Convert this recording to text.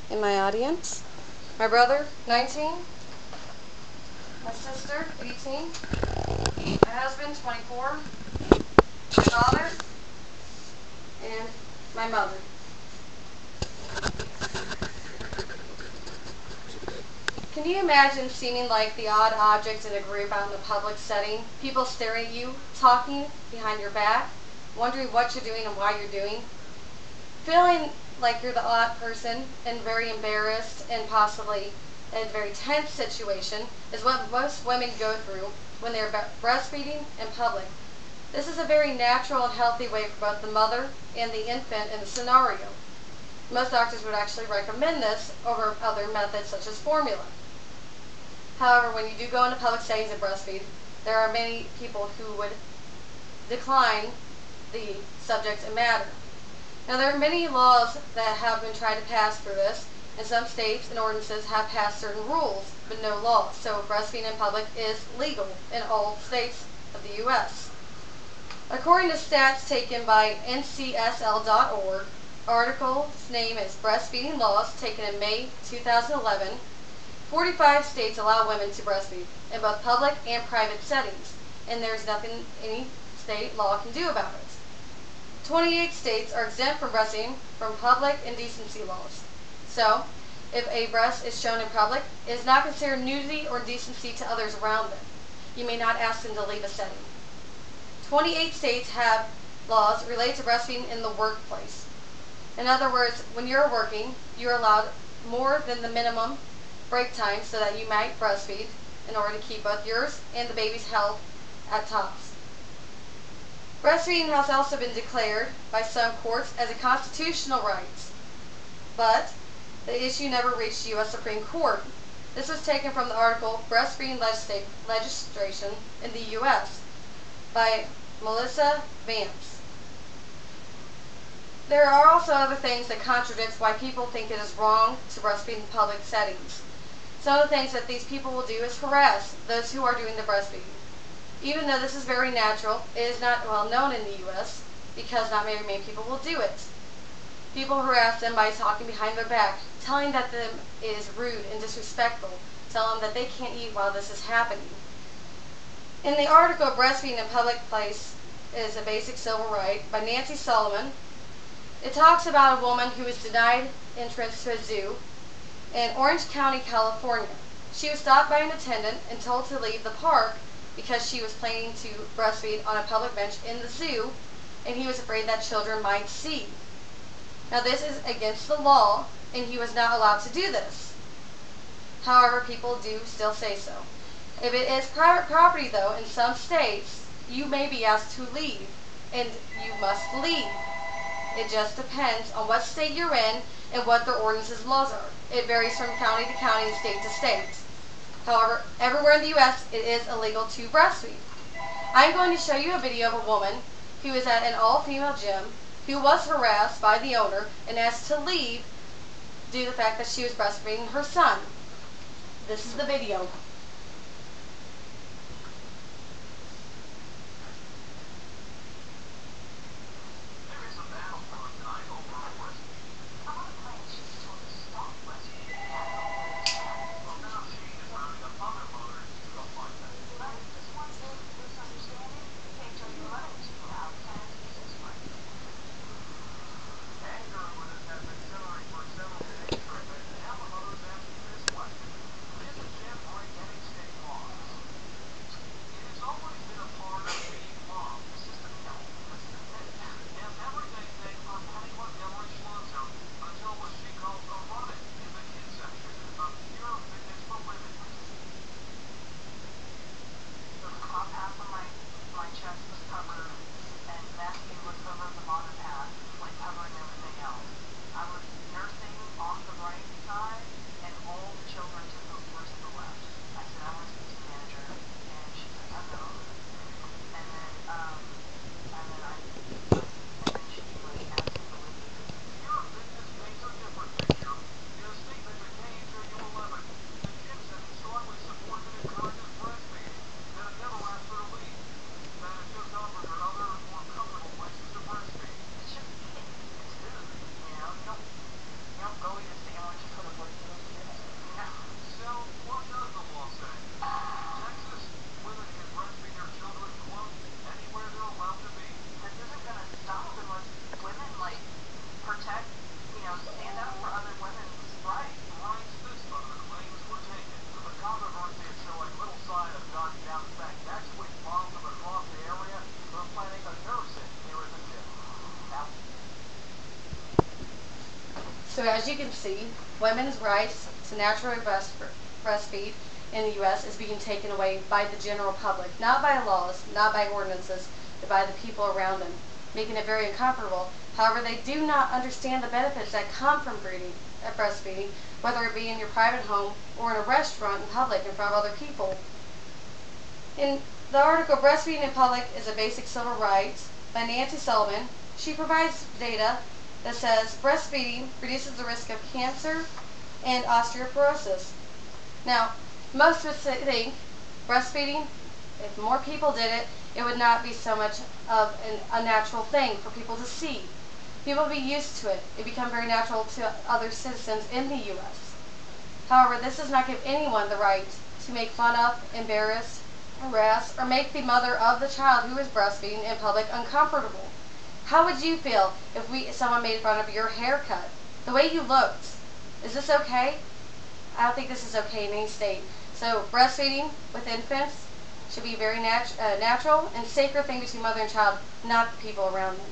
in my audience. My brother, 19. My sister, 18. My husband, 24. My father, and my mother. Can you imagine seeming like the odd object in a group out in a public setting? People staring at you, talking behind your back, wondering what you're doing and why you're doing? Feeling like you're the odd person and very embarrassed and possibly in a very tense situation is what most women go through when they're breastfeeding in public. This is a very natural and healthy way for both the mother and the infant in the scenario. Most doctors would actually recommend this over other methods such as formula. However, when you do go into public settings and breastfeed, there are many people who would decline the subject matter. Now, there are many laws that have been tried to pass through this, and some states and ordinances have passed certain rules, but no laws. So breastfeeding in public is legal in all states of the U.S. According to stats taken by ncsl.org, article's name is Breastfeeding Laws, taken in May 2011. 45 states allow women to breastfeed in both public and private settings, and there's nothing any state law can do about it. 28 states are exempt from breastfeeding from public indecency laws. So, if a breast is shown in public, it is not considered nudity or indecency to others around them. You may not ask them to leave a setting. 28 states have laws related to breastfeeding in the workplace. In other words, when you're working, you're allowed more than the minimum break time so that you might breastfeed in order to keep both yours and the baby's health at tops. Breastfeeding has also been declared by some courts as a constitutional right, but the issue never reached U.S. Supreme Court. This was taken from the article Breastfeeding Legislation in the U.S. by Melissa Vance. There are also other things that contradict why people think it is wrong to breastfeed in public settings. Some of the things that these people will do is harass those who are doing the breastfeeding. Even though this is very natural, it is not well known in the U.S. because not very many people will do it. People harass them by talking behind their back, telling that them is rude and disrespectful, telling them that they can't eat while this is happening. In the article Breastfeeding in Public Place is a Basic Civil Right by Nancy Solomon, it talks about a woman who was denied entrance to a zoo in Orange County, California. She was stopped by an attendant and told to leave the park because she was planning to breastfeed on a public bench in the zoo, and he was afraid that children might see. Now, this is against the law, and he was not allowed to do this. However, people do still say so. If it is private property, though, in some states, you may be asked to leave, and you must leave. It just depends on what state you're in and what their ordinances and laws are. It varies from county to county and state to state. However, everywhere in the U.S., it is illegal to breastfeed. I'm going to show you a video of a woman who is at an all-female gym who was harassed by the owner and asked to leave due to the fact that she was breastfeeding her son. This is the video. So as you can see, women's rights to naturally breastfeed in the U.S. is being taken away by the general public, not by laws, not by ordinances, but by the people around them, making it very uncomfortable. However, they do not understand the benefits that come from breastfeeding, whether it be in your private home or in a restaurant in public in front of other people. In the article, Breastfeeding in Public is a Basic Civil Right by Nancy Sullivan, she provides data that says breastfeeding reduces the risk of cancer and osteoporosis. Now, most of us think breastfeeding, if more people did it, it would not be so much of a natural thing for people to see. People would be used to it. It become very natural to other citizens in the U.S. However, this does not give anyone the right to make fun of, embarrass, harass, or make the mother of the child who is breastfeeding in public uncomfortable. How would you feel if someone made fun of your haircut, the way you looked? Is this okay? I don't think this is okay in any state. So breastfeeding with infants should be very natural and sacred thing between mother and child, not the people around them.